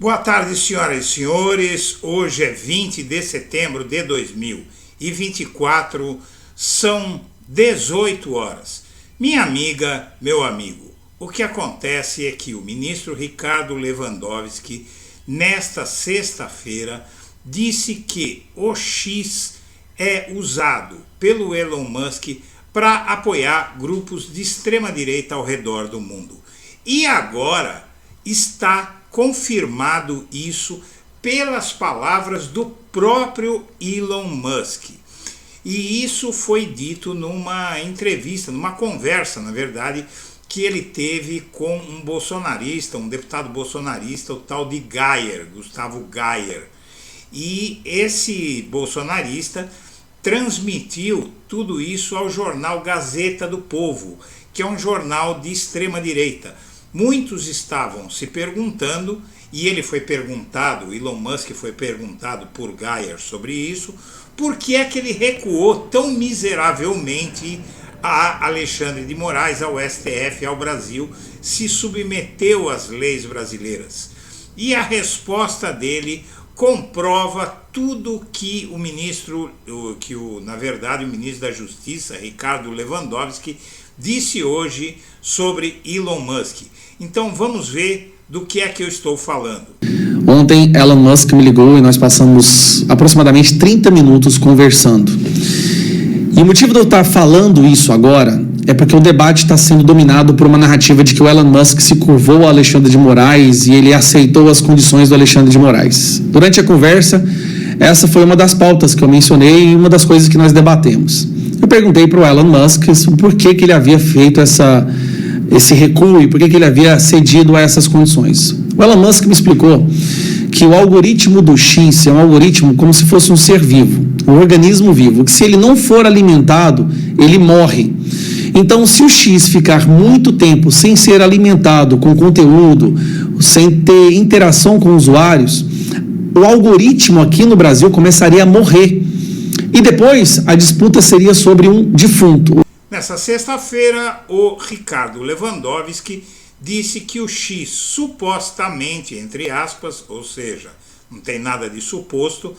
Boa tarde, senhoras e senhores. Hoje é 20 de setembro de 2024, são 18 horas. Minha amiga, meu amigo, o que acontece é que o ministro Ricardo Lewandowski, nesta sexta-feira, disse que o X é usado pelo Elon Musk para apoiar grupos de extrema-direita ao redor do mundo. E agora está confirmado isso pelas palavras do próprio Elon Musk. E isso foi dito numa entrevista, numa conversa, na verdade, que ele teve com um bolsonarista, um deputado bolsonarista, o tal de Geyer, Gustavo Geyer. E esse bolsonarista transmitiu tudo isso ao jornal Gazeta do Povo, que é um jornal de extrema-direita. Muitos estavam se perguntando, e ele foi perguntado, Elon Musk foi perguntado por Geyer sobre isso, por que é que ele recuou tão miseravelmente a Alexandre de Moraes, ao STF, ao Brasil, se submeteu às leis brasileiras. E a resposta dele comprova tudo que o ministro, na verdade, o ministro da Justiça, Ricardo Lewandowski, disse hoje sobre Elon Musk. Então vamos ver do que é que eu estou falando. Ontem Elon Musk me ligou e nós passamos aproximadamente 30 minutos conversando. E o motivo de eu estar falando isso agora é porque o debate está sendo dominado por uma narrativa de que o Elon Musk se curvou a Alexandre de Moraes e ele aceitou as condições do Alexandre de Moraes. Durante a conversa, essa foi uma das pautas que eu mencionei e uma das coisas que nós debatemos. Eu perguntei para o Elon Musk por que ele havia feito esse recuo e por que ele havia cedido a essas condições. O Elon Musk me explicou que o algoritmo do X é um algoritmo como se fosse um ser vivo, um organismo vivo, que se ele não for alimentado, ele morre. Então, se o X ficar muito tempo sem ser alimentado com conteúdo, sem ter interação com usuários, o algoritmo aqui no Brasil começaria a morrer. E depois, a disputa seria sobre um defunto. Nessa sexta-feira, o Ricardo Lewandowski disse que o X supostamente, entre aspas, ou seja, não tem nada de suposto,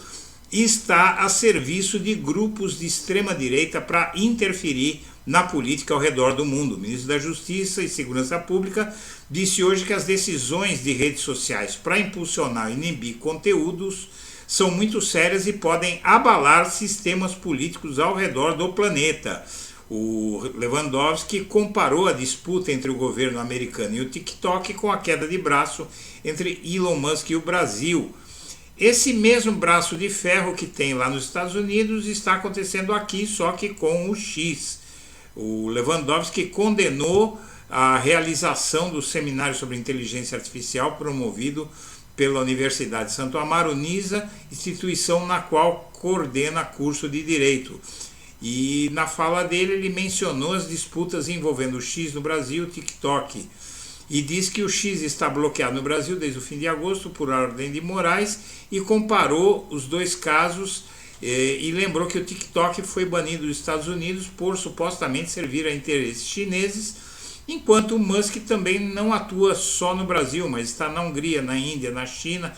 está a serviço de grupos de extrema-direita para interferir na política ao redor do mundo. O ministro da Justiça e Segurança Pública disse hoje que as decisões de redes sociais para impulsionar e inibir conteúdos são muito sérias e podem abalar sistemas políticos ao redor do planeta. O Lewandowski comparou a disputa entre o governo americano e o TikTok com a queda de braço entre Elon Musk e o Brasil. Esse mesmo braço de ferro que tem lá nos Estados Unidos está acontecendo aqui, só que com o X. O Lewandowski condenou a realização do seminário sobre inteligência artificial promovido pela Universidade de Santo Amaro, UNISA, instituição na qual coordena curso de Direito. E na fala dele ele mencionou as disputas envolvendo o X no Brasil e o TikTok. E diz que o X está bloqueado no Brasil desde o fim de agosto por ordem de Moraes e comparou os dois casos e lembrou que o TikTok foi banido dos Estados Unidos por supostamente servir a interesses chineses, enquanto o Musk também não atua só no Brasil, mas está na Hungria, na Índia, na China,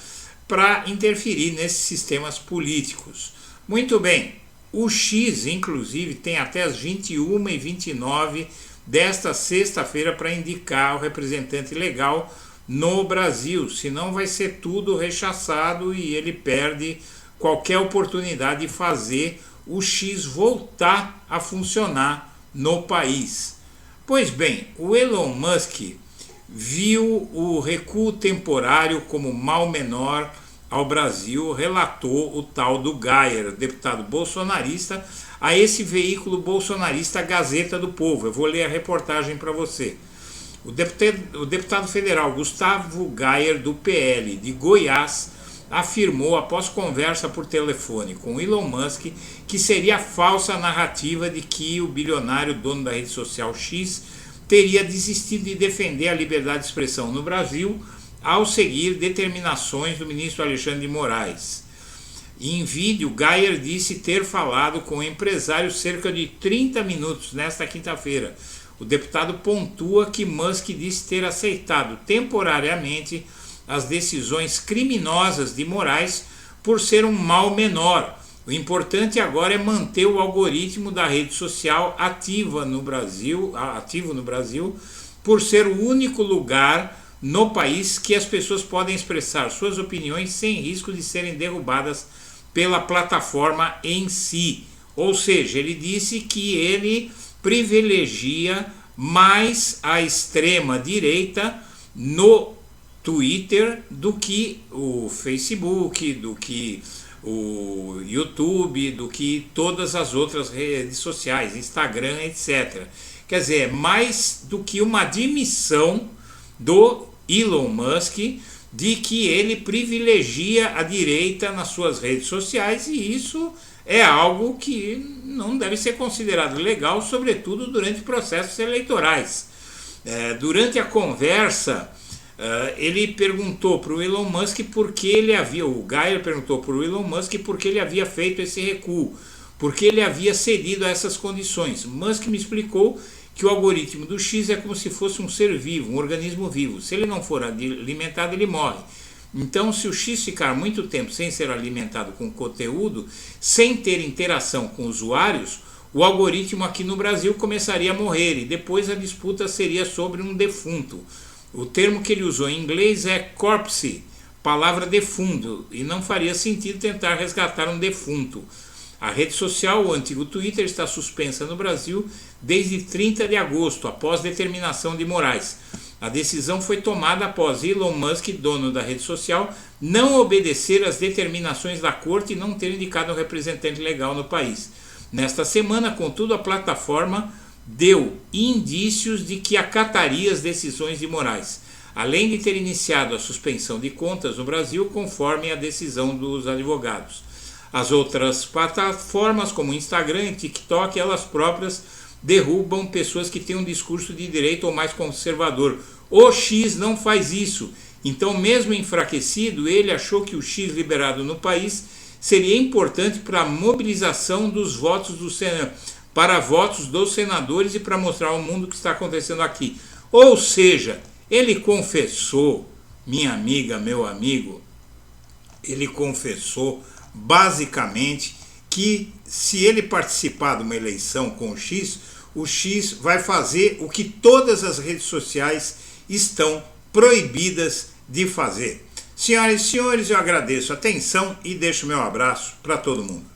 para interferir nesses sistemas políticos. Muito bem. O X, inclusive, tem até as 21h29 desta sexta-feira para indicar o representante legal no Brasil, senão vai ser tudo rechaçado e ele perde qualquer oportunidade de fazer o X voltar a funcionar no país. Pois bem, o Elon Musk viu o recuo temporário como mal menor ao Brasil, relatou o tal do Geyer, deputado bolsonarista, a esse veículo bolsonarista Gazeta do Povo. Eu vou ler a reportagem para você. O deputado federal Gustavo Geyer, do PL de Goiás, afirmou após conversa por telefone com Elon Musk que seria falsa a narrativa de que o bilionário dono da rede social X teria desistido de defender a liberdade de expressão no Brasil ao seguir determinações do ministro Alexandre de Moraes. Em vídeo, Geyer disse ter falado com o empresário cerca de 30 minutos nesta quinta-feira. O deputado pontua que Musk disse ter aceitado temporariamente as decisões criminosas de Moraes por ser um mal menor. O importante agora é manter o algoritmo da rede social ativo no Brasil, por ser o único lugar no país que as pessoas podem expressar suas opiniões sem risco de serem derrubadas pela plataforma em si. Ou seja, ele disse que ele privilegia mais a extrema direita no Twitter do que o Facebook, do que o YouTube, do que todas as outras redes sociais, Instagram, etc. Quer dizer, mais do que uma admissão do Elon Musk de que ele privilegia a direita nas suas redes sociais, e isso é algo que não deve ser considerado legal, sobretudo durante processos eleitorais. Durante a conversa, ele perguntou para o Elon Musk por que ele havia, o Geyer perguntou para o Elon Musk por que ele havia feito esse recuo, por que ele havia cedido a essas condições. Musk me explicou que o algoritmo do X é como se fosse um ser vivo, um organismo vivo. Se ele não for alimentado, ele morre. Então, se o X ficar muito tempo sem ser alimentado com conteúdo, sem ter interação com usuários, o algoritmo aqui no Brasil começaria a morrer e depois a disputa seria sobre um defunto. O termo que ele usou em inglês é corpse, palavra defunto, e não faria sentido tentar resgatar um defunto. A rede social, o antigo Twitter, está suspensa no Brasil desde 30 de agosto, após determinação de Moraes. A decisão foi tomada após Elon Musk, dono da rede social, não obedecer às determinações da corte e não ter indicado um representante legal no país. Nesta semana, contudo, a plataforma deu indícios de que acataria as decisões de Moraes, além de ter iniciado a suspensão de contas no Brasil, conforme a decisão dos advogados. As outras plataformas, como Instagram e TikTok, elas próprias derrubam pessoas que têm um discurso de direita ou mais conservador. O X não faz isso. Então, mesmo enfraquecido, ele achou que o X liberado no país seria importante para a mobilização dos votos para votos dos senadores e para mostrar ao mundo o que está acontecendo aqui. Ou seja, ele confessou, minha amiga, meu amigo, ele confessou basicamente que se ele participar de uma eleição com o X vai fazer o que todas as redes sociais estão proibidas de fazer. Senhoras e senhores, eu agradeço a atenção e deixo meu abraço para todo mundo.